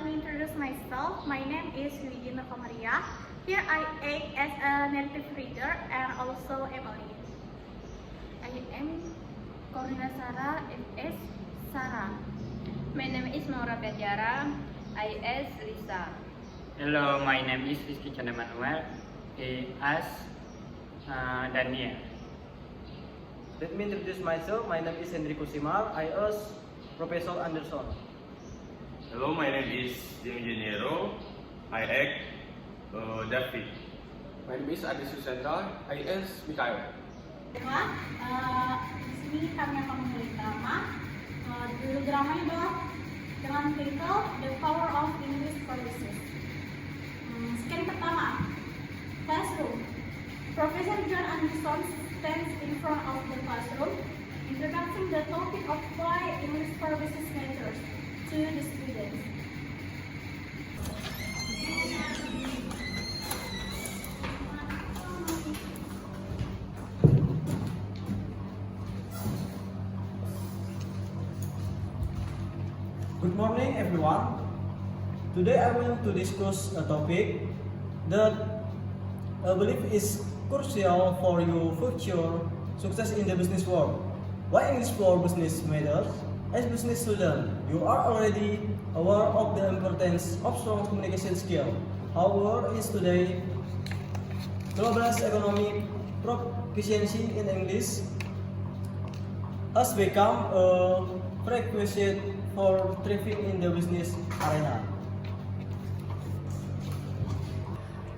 me introduce myself. My name is Regina Komaria. Here I act as a native reader and also Emily. I am Corina Sarah, FS Sarah. My name is Maura Betiara, IS Lisa. Hello, my name is Rizky Chandra Manuel, as Daniel. Let me introduce myself. My name is Hendrik Kusimar. I as Professor Anderson. Hello, my name is Diego Geniero. I act David. My name is Adi Susendra, IS Mikael. Di sini kami akan memulai drama. Judul dramanya adalah dengan title The Power of English Policies. Scan pertama, classroom. Professor John Anderson stands in front of the classroom, introducing the topic of why English services matters to the students. Good morning, everyone. Today I want to discuss a topic that I believe is crucial for your future success in the business world. Why English for business matters? As business student, you are already aware of the importance of strong communication skill. However, is today globalized economic proficiency in English has become a prerequisite for thriving in the business arena.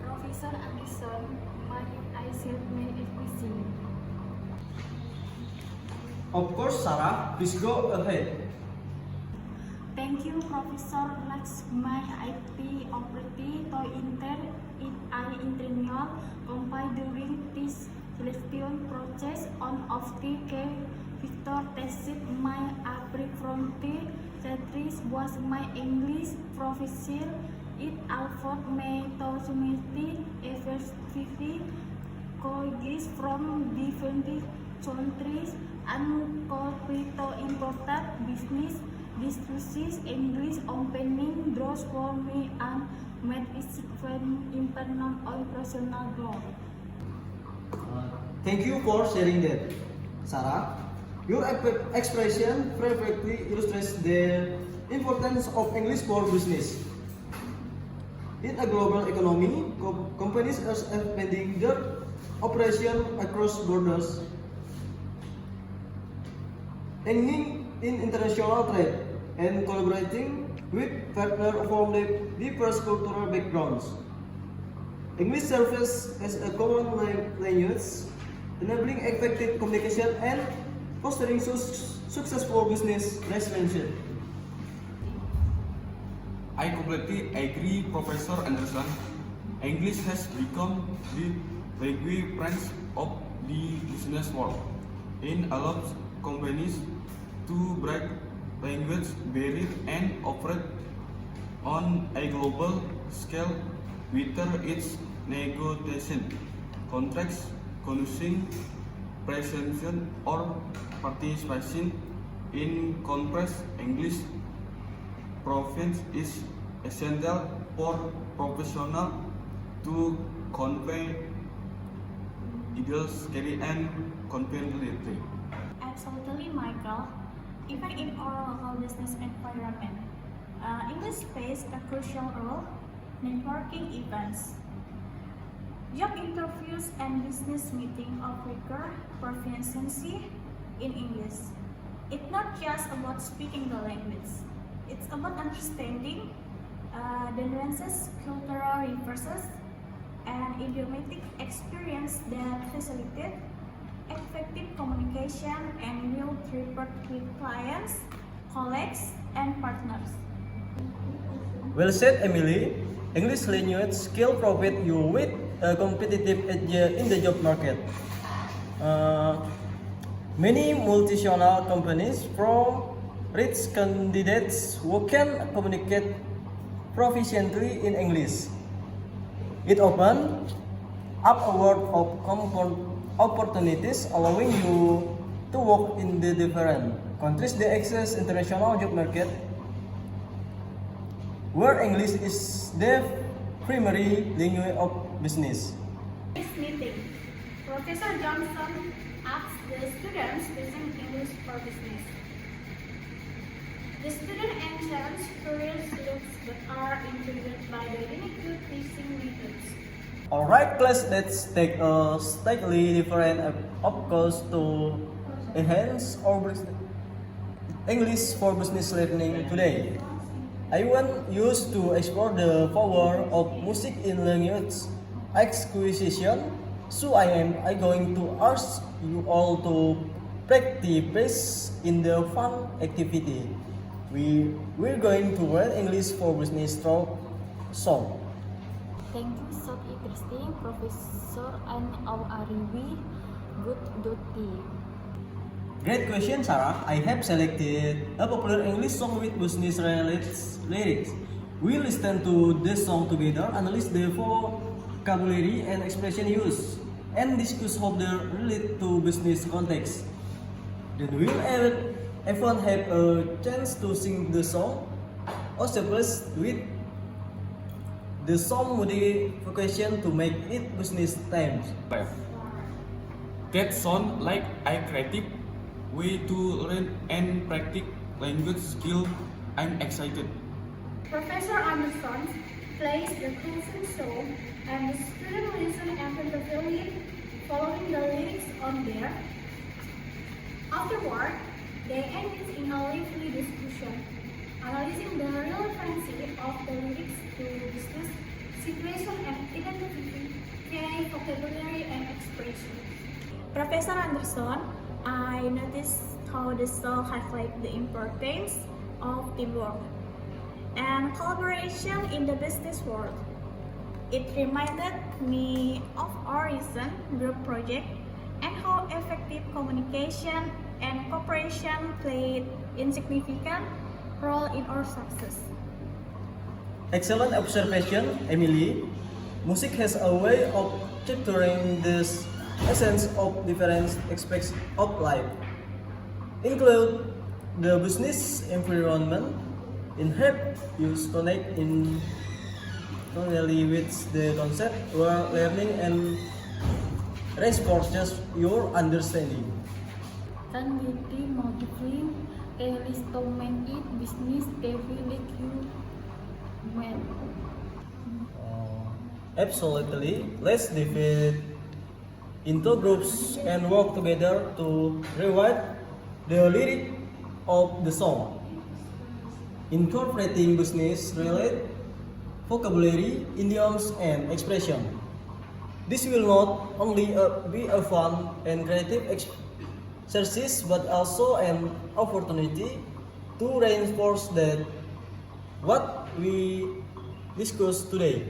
Professor Anderson, I said may it be seen. Of course, Sarah, please go ahead. Thank you, Professor. Let's my IP opportunity to enter in I internal compile during this selection process on of the Victor tested my upbringing from the Cetris was my English professor. It afforded me opportunity effectively colleagues from different countries and cooperate important business discussions. English opening doors for me and made it internal or personal growth. Thank you for sharing that, Sarah. Your expression perfectly illustrates the importance of English for business. In a global economy, companies are expanding their operation across borders, aiming in international trade and collaborating with partners from diverse cultural backgrounds. English serves as a common language, enabling effective communication and fostering successful business relationship. I completely agree, Professor Anderson. English has become the language branch of the business world. It allows companies to break language barriers and operate on a global scale, whether it's negotiation, contracts, conducting presentation, or participation in conference. English proficiency is essential for professionals to convey ideas, career, and confidently. Absolutely, Michael. Even in our local business environment, English plays a crucial role. Networking events, job interviews, and business meetings require proficiency in English. It's not just about speaking the language. It's about understanding the nuances, cultural differences, and idiomatic experience that facilitate effective communication and build rapport with clients, colleagues, and partners. Well said, Emily. English language skill provide you with a competitive edge in the job market. Many multinational companies from rich candidates who can communicate proficiently in English. It opens up a world of opportunities, allowing you to work in the different countries. They access international job market. where English is the primary language of business. Next meeting, Professor Johnson asked the students using English for business. The student answers various looks that are included by the unique teaching methods. Alright class, let's take a slightly different approach to enhance our English for business learning today. I want you to explore the power of music in language acquisition. So I going to ask you all to practice in the fun activity. We're going to learn English for business through song. Thank you so interesting, Professor, and how are we? Good duty. Great question, Sarah. I have selected a popular English song with business-related lyrics. We listen to the song together, analyze the vocabulary and expression used, and discuss how they relate to business context. Then we'll everyone have a chance to sing the song or surprise with the song modification to make it business times. That sound like a creative way to learn and practice language skill. I'm excited. Professor Anderson plays the closing song and the student listen attentively following the lyrics on there. Afterward, they engage in a lively discussion, analyzing the relevancy of the lyrics to business situation and identifying vocabulary and expression. Professor Anderson, I noticed how the song highlights the importance of teamwork and collaboration in the business world. It reminded me of our recent group project and how effective communication and cooperation played insignificant role in our success. Excellent observation, Emily. Music has a way of capturing this essence of different aspects of life, include the business environment, in help you connect in finally with the concept where learning and reinforces your understanding. Can you modify a list to make it business table like you went? Absolutely. Let's divide into groups and work together to rewrite the lyric of the song, incorporating business-related vocabulary, idioms, and expression. This will not only be a fun and creative exercise, but also an opportunity to reinforce that what we discussed today.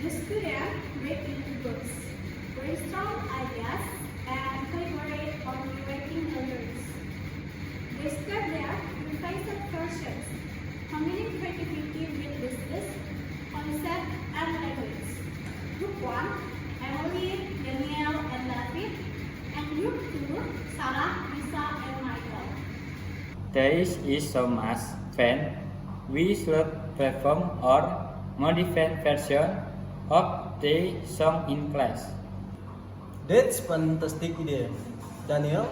The students break into groups, brainstorm ideas, and collaborate on rewriting the lyrics. They start their revised versions, combining creativity with business, concept, and language. Group 1, Emily, Daniel, and David, and Group 2, Sarah, Lisa, and Michael. This is so much fun. We should perform or modify version of the song in class. That's fantastic idea, Daniel.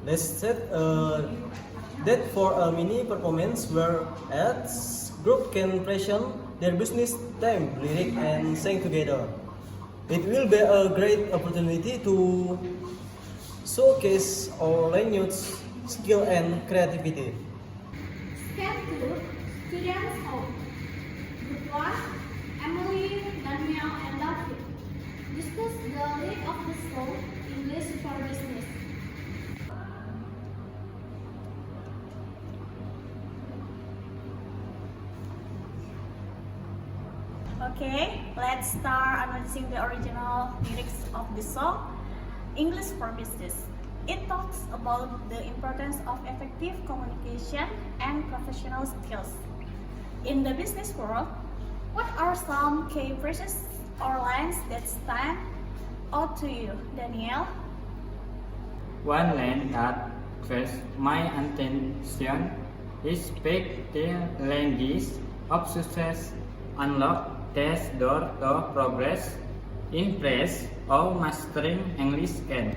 Let's set a date for a mini performance where each group can present their business theme, lyric, and sing together. It will be a great opportunity to showcase our language skill and creativity. Step 2, Students Home. Group 1, Emily, Daniel, and David. Discuss the lyric of the song, English for Business. Okay, let's start analyzing the original lyrics of the song, English for Business. It talks about the importance of effective communication and professional skills. In the business world, what are some key phrases or lines that stand out to you, Daniel? One line that grabs my attention is speak the language of success unlock this door to progress in place or mastering English can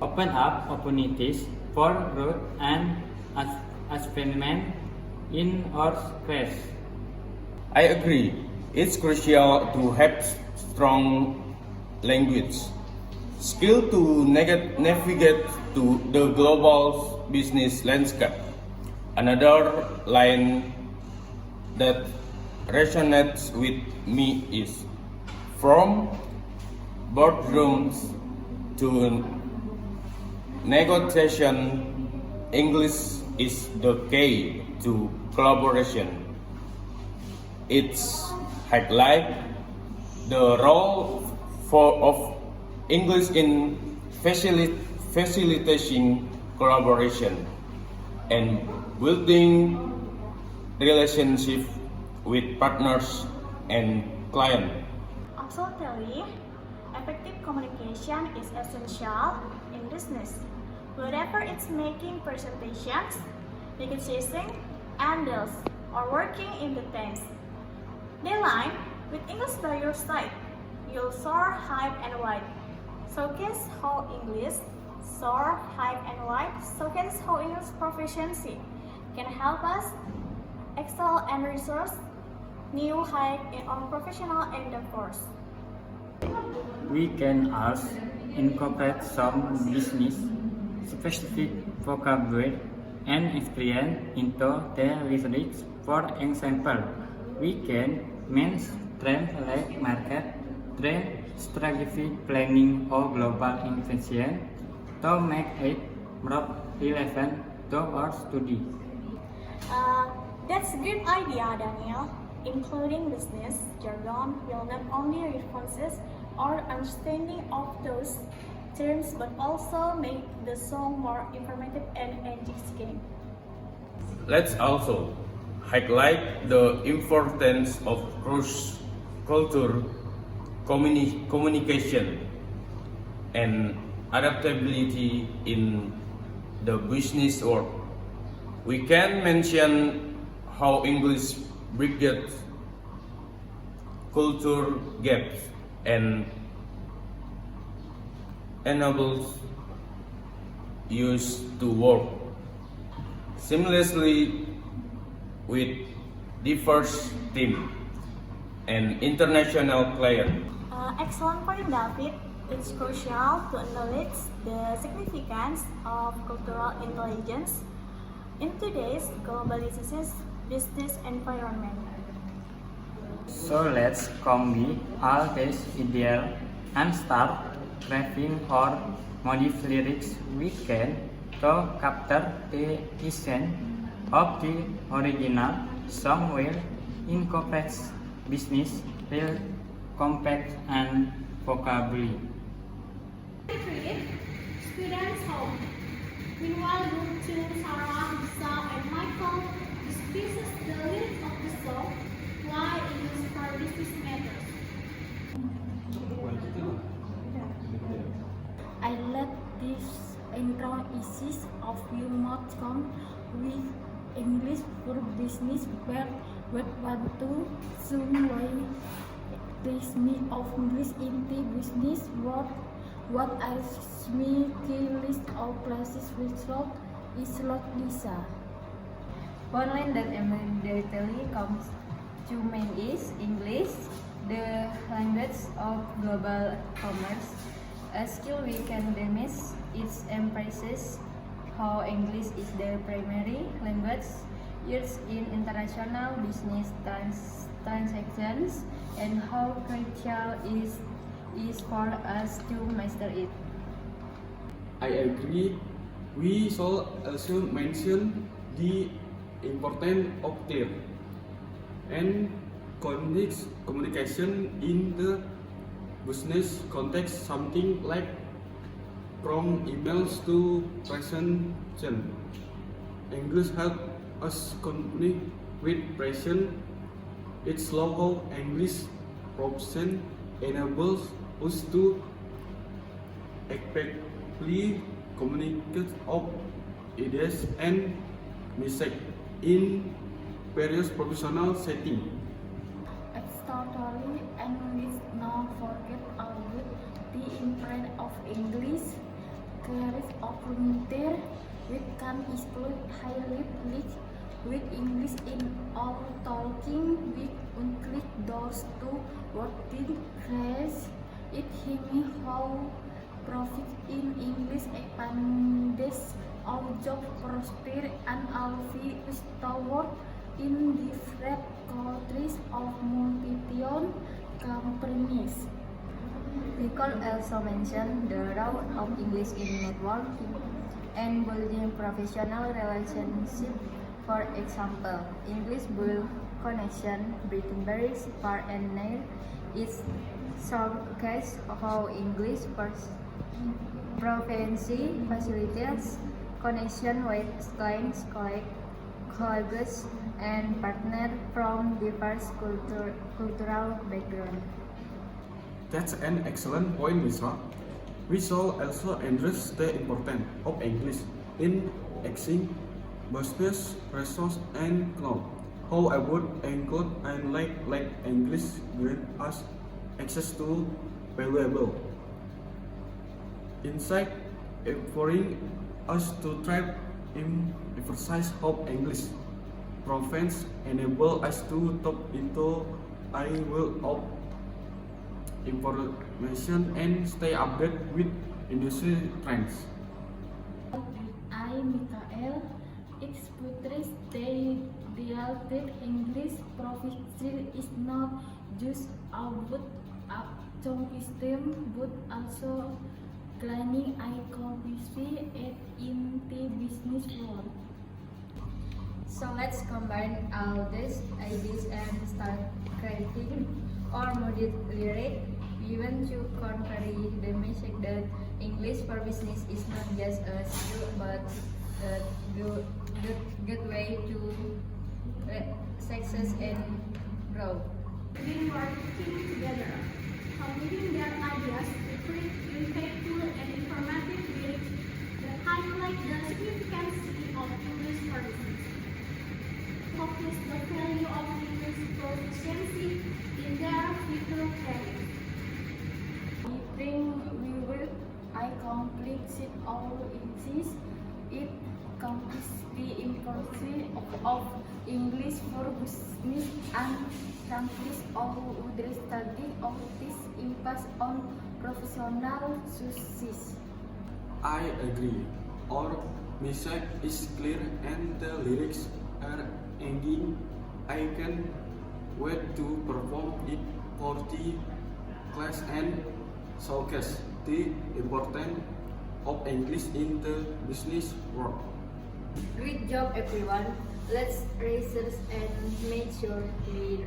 open up opportunities for growth and advancement in our quest. I agree. It's crucial to have strong language skill to navigate to the global business landscape. Another line that resonates with me is from boardrooms to negotiation, English is the key to collaboration. It's highlight the role of English in facilitating collaboration and building relationship with partners and clients. Absolutely, effective communication is essential in business. Whether it's making presentations, negotiating, and deals, or working in the teams. Deadline, with English by your side, you'll soar high and wide. Showcase how English showcase how English proficiency can help us excel and resource new height in our professional endeavors. We can also incorporate some business specific vocabulary and experience into the research. For example, we can mention like market trend, strategic planning, or global innovation to make it more relevant to our study. That's a good idea, Daniel. Including business jargon will not only reinforce our understanding of those terms but also make the song more informative and engaging. Let's also highlight the importance of cross-cultural communication and adaptability in the business world. We can mention how English bridges culture gaps and enables us to work seamlessly with diverse team and international clients. Excellent point, David. It's crucial to acknowledge the significance of cultural intelligence in today's globalized business environment. So let's combine all these ideas and start crafting or modify lyrics we can to capture the essence of the original song will incorporate business, real compact and vocabulary. Students home. Meanwhile, group 2, Sarah, Lisa, and Michael discusses the lyrics of the song, why it is for business matters. I let this intro ease of you not come with English for business but want to soon why this me of English in the business world. What I me key list of places which slot is slot Lisa. One line that immediately comes to mind is English, the language of global commerce. A skill we can dismiss. It emphasizes how English is the primary language used in international business transactions and how crucial is for us to master it. I agree. We should also mention the importance of clear and communication in the business context, something like from emails to presentation. English help us communicate with present. Its local English proficient enables us to effectively communicate of ideas and message in various professional settings. Externally, and let's not forget about the imprint of English. Careers opportunity we can exclude highly rich with English in all talking with unclick doors to working class. It him how profit in English expands our job prosper and our toward in different countries of multi-billion companies. We can also mention the role of English in networking and building professional relationships. For example, English build connection between barriers far and near. It's showcase how English proficiency facilitates connection with clients, colleagues, and partners from diverse cultural backgrounds. That's an excellent point, Misra. We shall also address the importance of English in accessing business, resource, and cloud. How about include and like English grant us access to valuable insight, empowering us to thrive in emphasize how English province enable us to tap into a world of information and stay updated with industry trends. I, Mikael, expertise they that English proficiency is not just about action system but also gaining accomplishment in the business world. So let's combine all these ideas and start creating or modulate. We want to convey the message that English for business is not just a skill but a good way to success and growth. We were working together, combining their ideas to create impactful and informative lyrics that highlight the significance of English for business. Focus the value of English proficiency in their future careers. We will accomplish all exist. It accomplishes the importance of English for business and accomplish all other study of this impact on professional success. I agree. Our message is clear and the lyrics are engaging. I can wait to perform it for the class and showcase the importance of English in the business world. Great job everyone. Let's research and make sure we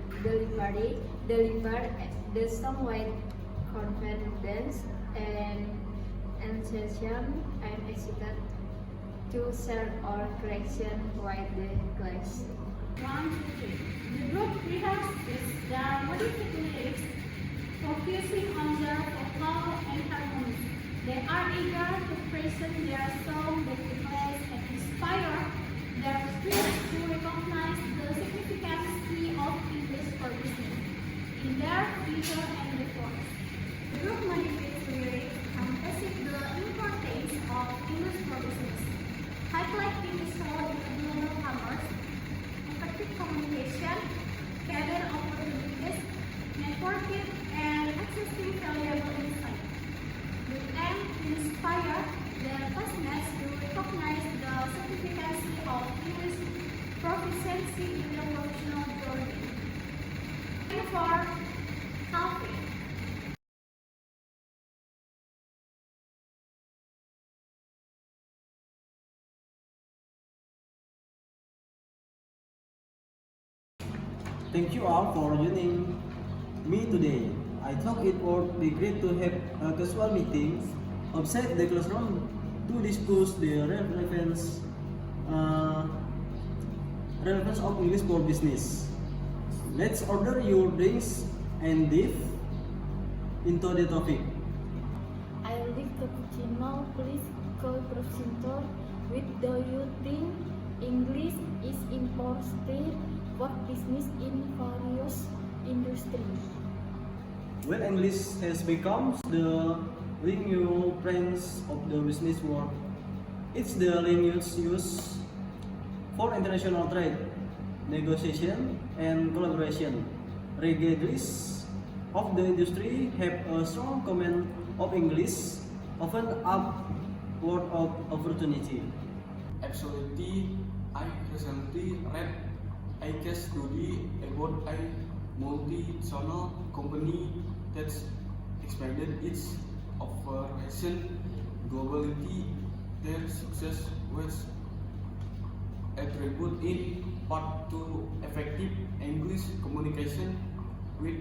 deliver the song with confidence and enthusiasm. I'm excited to share our collection with the class. 1, 2, 3. The group rehearses the modified lyrics, focusing on their vocal and harmony. They are eager to present their song that reflects and inspire their students to recognize the significance of English for business in their future endeavors. The group modifies lyrics emphasizing the importance of English for business, highlighting its role in global commerce, effective communication, career opportunities, networking, and accessing valuable insight. With aim to inspire their classmates to recognize the significance of English proficiency in their professional journey. And for Calvin. Thank you all for joining me today. I thought it would be great to have a casual meeting outside the classroom to discuss the relevance of English for business. Let's order your drinks and dive into the topic. I like cappuccino, please call presenter. With do you think English is important support business in various industries. When English has become the new branch of the business world, it's the language used for international trade, negotiation, and collaboration. Regardless of the industry, have a strong command of English, often upward of opportunity. Absolutely, I recently read a case study about a multinational company that expanded its operation globally. Their success was attributed in part to effective English communication with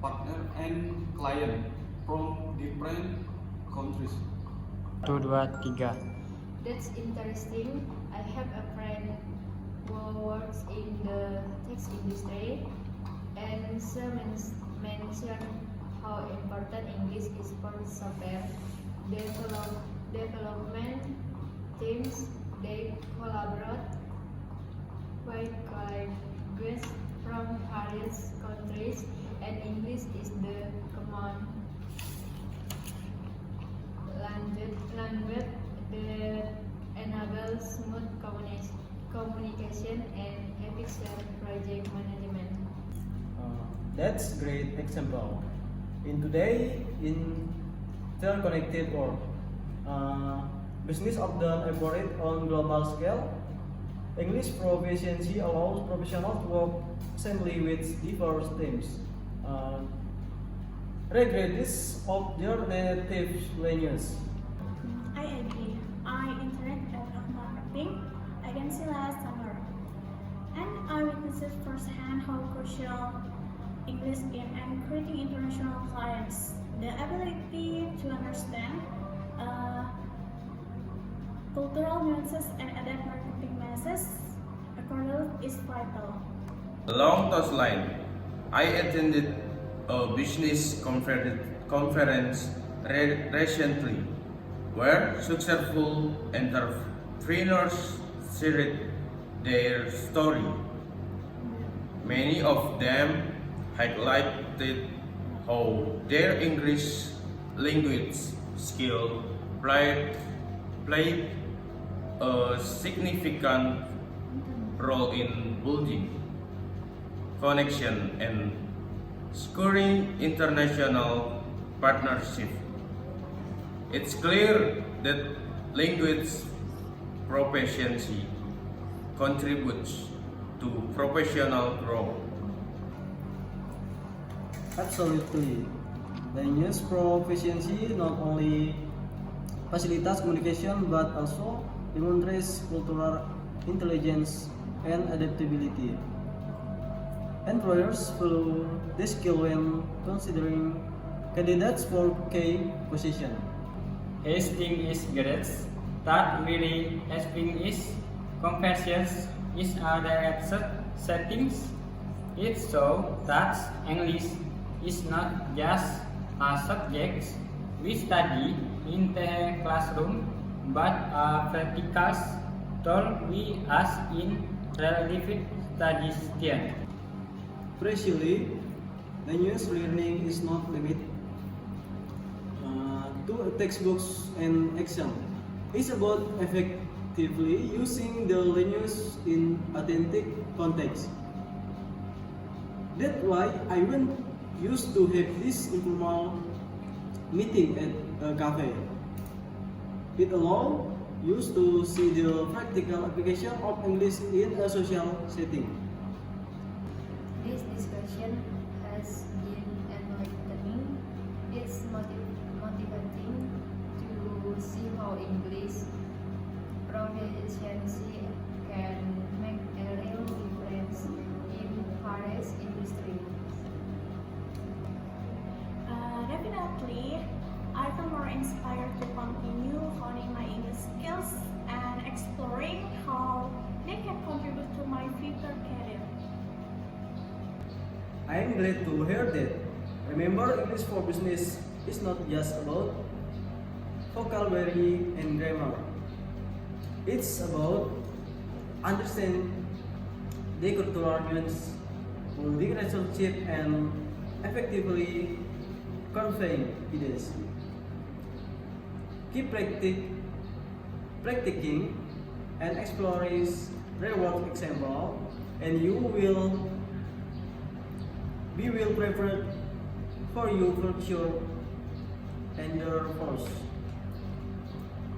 partner and client from different countries. 1, 2, 3. That's interesting. I have a friend who works in the text industry and she mentioned how important English is for software development teams. They collaborate with colleagues from various countries, and English is the common language that enables smooth communication and efficient project management. That's great example. In today interconnected world, business often operate on global scale. English proficiency allows professionals to work simply with diverse teams, regardless of their native language. I agree. I interact at a marketing agency last summer, and I witnessed firsthand how crucial English is in creating international clients. The ability to understand cultural nuances and adapt marketing messages accordingly is vital. Along those lines, I attended a business conference recently where successful entrepreneurs shared their story. Many of them highlighted how their English language skill played a significant role in building connection and securing international partnership. It's clear that language proficiency contributes to professional growth. Absolutely. Language proficiency not only facilitates communication but also demonstrates cultural intelligence and adaptability. Employers value this skill when considering candidates for key positions. Hastings is great. That really helping is conversations is a direct settings. It shows that English is not just a subject we study in the classroom, but a practical tool we use in relative studies. Precisely, language learning is not limited to textbooks and exam. It's about effectively using the language in authentic context. That's why I used to have this informal meeting at a cafe. It allows you to see the practical application of English in a social setting. This discussion has been enlightening. It's motivating to see how English proficiency can make a real difference in various industries. Definitely, I feel more inspired to continue honing my English skills and exploring how they can contribute to my future career. I am glad to hear that. Remember, English for business is not just about vocabulary and grammar. It's about understanding the cultural arguments will be relationship and effectively conveying ideas. Keep practicing and exploring real world example, and you will be well prepared for your future endeavors.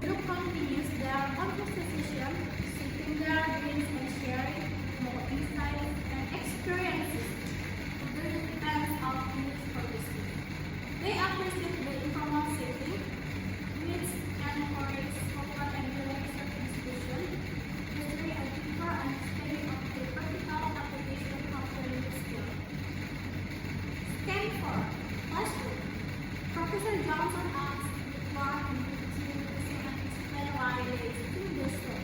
Group continues their conversation, seeking their dreams and sharing more insights and experiences to the defense of English for business. They appreciate the informal setting, which encourages open and relaxed discussion, fostering a deeper understanding of the practical application of the skill. Stanford, classroom. Professor Johnson asks one and two and explain why they think this way.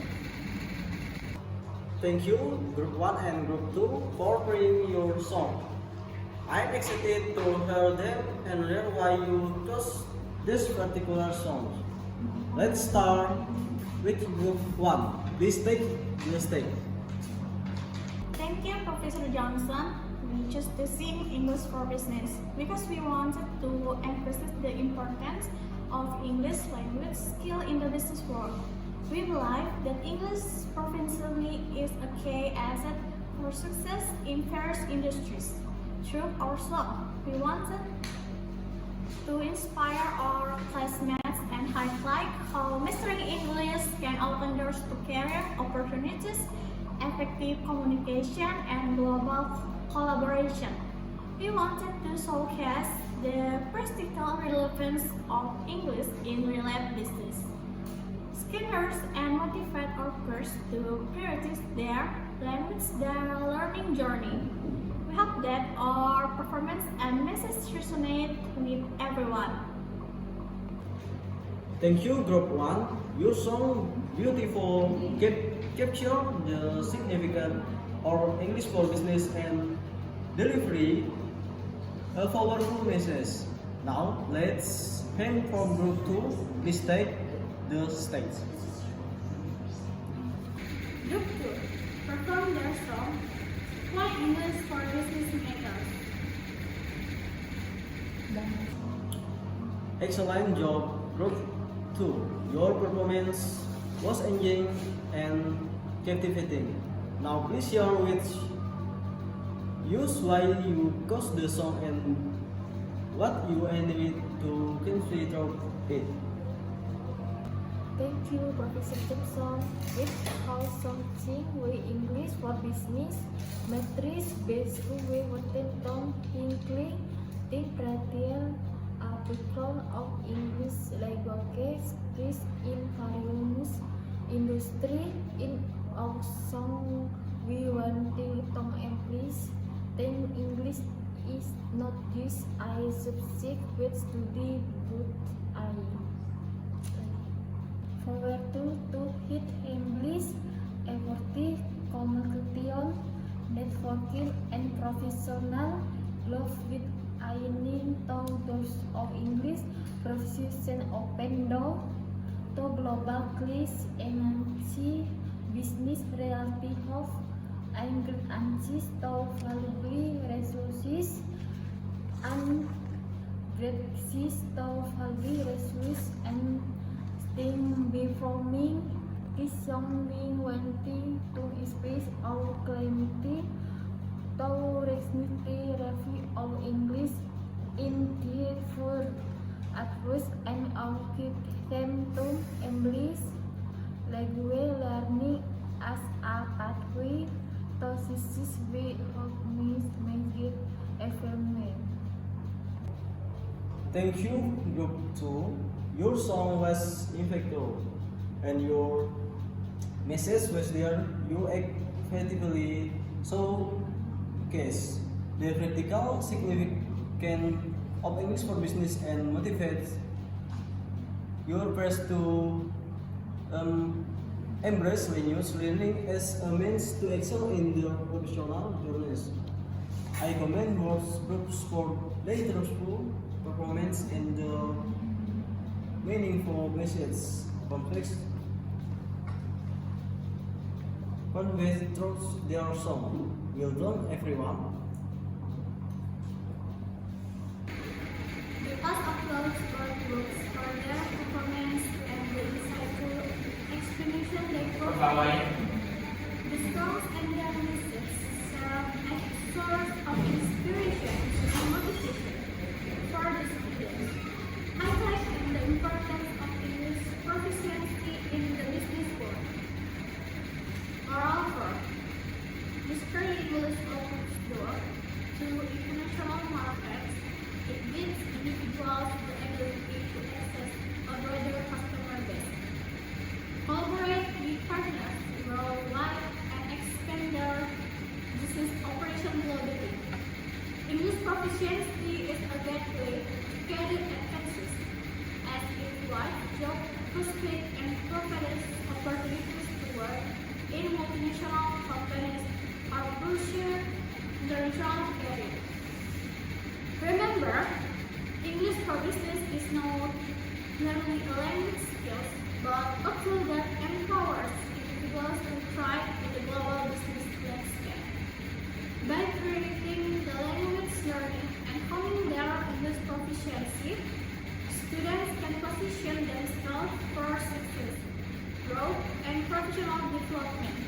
Thank you, Group 1 and Group 2, for playing your song. I'm excited to hear them and learn why you chose this particular song. Let's start with Group 1. Please take the stage. Thank you, Professor Johnson. We chose to sing English for Business because we wanted to emphasize the importance of English language skill in the business world. We believe that English proficiency is a key asset for success in various industries. Through our song, we wanted to inspire our classmates and highlight how mastering English can open doors to career opportunities, effective communication, and global collaboration. We wanted to showcase the practical relevance of English in real-life business. Skinners and motivate workers to prioritize their language their learning journey. We hope that our performance and message resonate with everyone. Thank you, Group 1. Your song beautiful capture the significance of English for business and delivery a powerful message. Now let's hear from Group 2. Please take the stage. Group 2 perform their song Why English for Business Makers. Excellent job, Group 2. Your performance was engaging and captivating. Now please share which use why you chose the song and what you intended to convey through it. Thank you, Professor Johnson. With how something we English for business, matrix based we Washington Hinkley, the perhatian a background of English language is in various industry. In our song, we want to employees. Then English is not just a subject with study, but I. Forward to hit English, effective communication, networking, and professional growth with aiming doors of English proficiency open door to global class enhance business reality of and access to valuable resources and access to valuable resources and staying performing this song being wanting to express our clarity to recently review of English in the for at first and our keep them to embrace language learning as a pathway to success we hope make it affirming. Thank you, Group 2. Your song was effective and your message was there. You effectively showcase the practical significance of English for business and motivate your press to embrace language learning as a means to excel in their professional journeys. I commend both groups for their truthful performance and the meaningful message complex convey through their song. Well done, everyone. The cast applauds both groups for their performance and the insightful explanation they provided. The songs and their messages serve as a source of inspiration and motivation for the students, highlighting the importance of English proficiency in the business world. Moreover, this career English opens door to international markets. It gives individuals the ability to access a broader customer base, collaborate with partners worldwide, and expand their business operation globally. English proficiency is a gateway to career advances, as it provides job prospects and provides opportunities to work in multinational companies or pursue international careers. Remember, English for business is not merely a language skill, but a tool that empowers individuals to thrive in the global business landscape. By creating the language learning and honing their English proficiency, students can position themselves for success, growth, and professional development.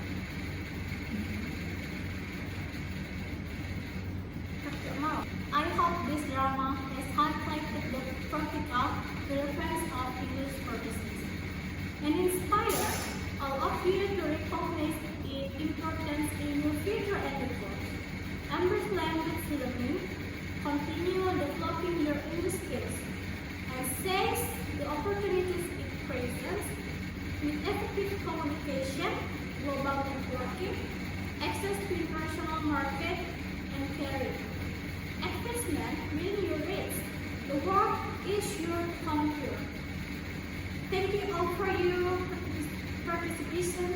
I hope this drama has highlighted the practical relevance of English for business and inspire all of you to recognize its importance in your future endeavors. Embrace language learning, continue developing your English skills, and seize the opportunities it presents with effective communication, global networking, access to international market, and career advancement when you reach. The world is your conquer. Thank you all for your participation.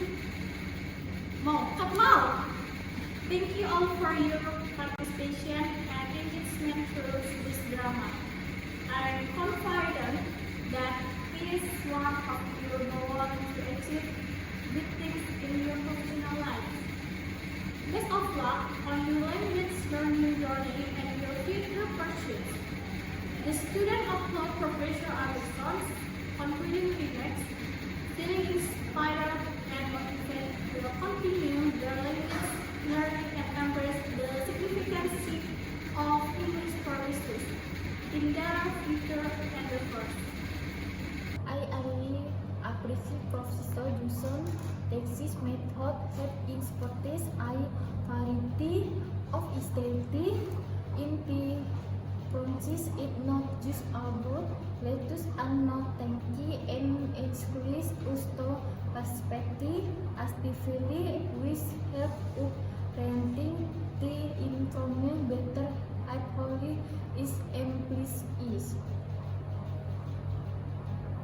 Thank you all for your participation and engagement through this drama. I'm confident that it is one of your goals to achieve big things in your professional life. Best of luck on your language learning journey and your future pursuits. The student of Lord Professor Anderson's concluding remarks, feeling inspired and motivated, will continue their language learning and embrace the significance of English for business in their future endeavors. I really appreciate Professor Johnson. Texas method that expertise a variety of styles in the process. It not just about lettuce and not tanky and exclude usto perspective as the feeling which help parenting the information better. I probably is implies is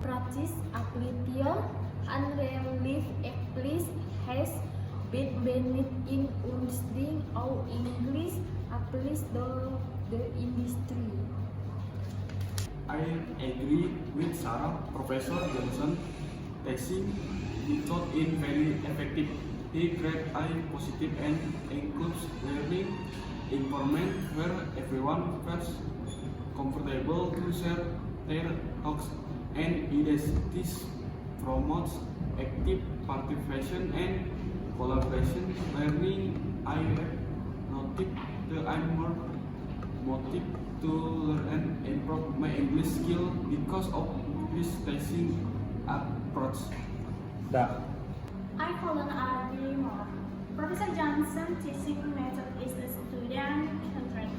practice application and relief English has been benefit in understanding how English applies the industry. I agree with Sarah. Professor Johnson teaching method is very effective. He creates a positive and inclusive learning environment where everyone feels comfortable to share their thoughts and ideas. This promotes active participation and collaboration learning. I have noted that I'm more motivated to learn and improve my English skill because of this teaching approach. I couldn't agree more. Professor Johnson's teaching method is the student-centered.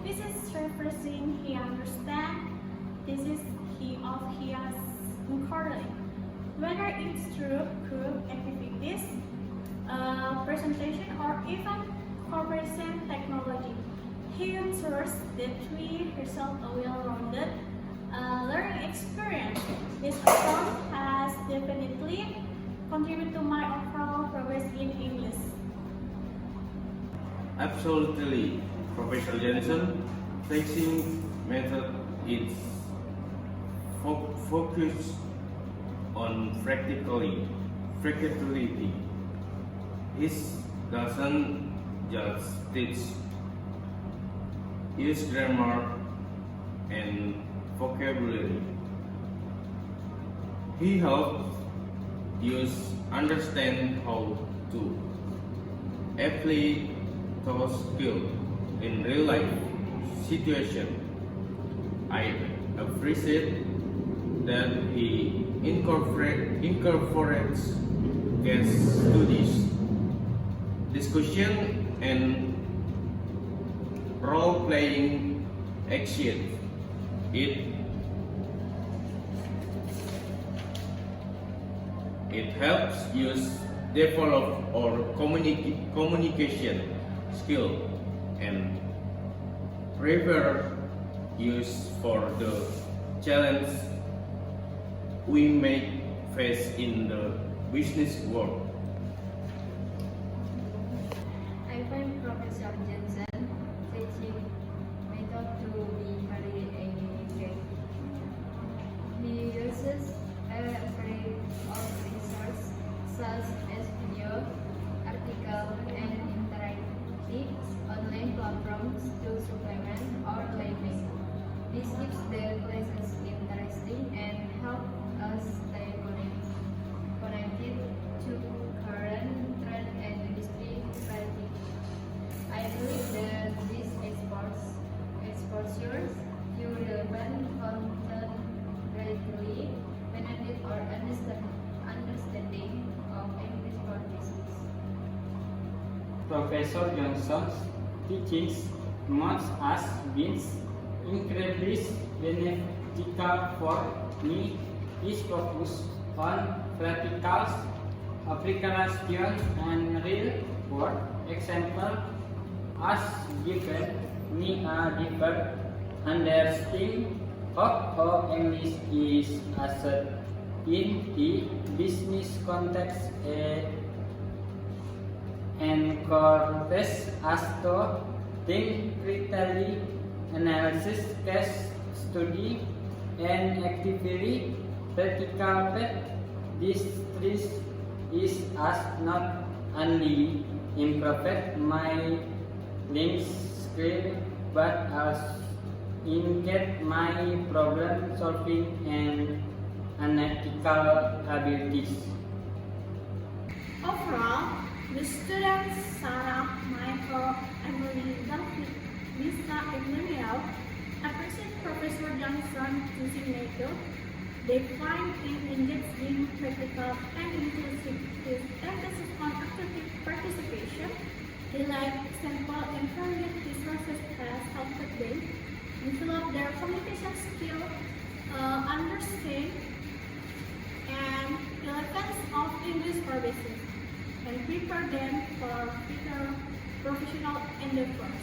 This is refreshing. He understands. This is he has encouraged. Whether it's through group activities, presentation, or even cooperation technology, he ensures that we result a well-rounded learning experience. This approach has definitely contributed to my overall progress in English. Absolutely, Professor Johnson teaching method is focused on practicality. It doesn't just teach use grammar and vocabulary. He helps you understand how to apply those skills in real life situation. I appreciate that he incorporates case studies, discussion, and role-playing action. It helps you develop our communication skill and prepare you for the challenge we may face in the business world. I find Professor Jensen teaching method to be very engaging. He uses a variety of resources such as video, article, and interactive online platforms to supplement our learning. This keeps the classes interesting and help us stay connected to current trend and industry practice. I believe that this exposure to relevant content greatly benefit our understanding of English for business. Professor Johnson's teachings must has been incredibly beneficial for me. His focus on practical application and real world example has given me a deeper understanding of how English is used in the business context and encourages us to think critically, analysis, case study, and actively practical that this is as not only improve my language skill but also increase my problem solving and analytical abilities. Overall, the students Sarah, Michael, Emily, David, Lisa, and Daniel appreciate Professor Johnson teaching method. They find it engaging, practical, and inclusive with emphasis on active participation. They like simple and varied resources that help them develop their communication skill, understand and relevance of English for business, and prepare them for future professional endeavors.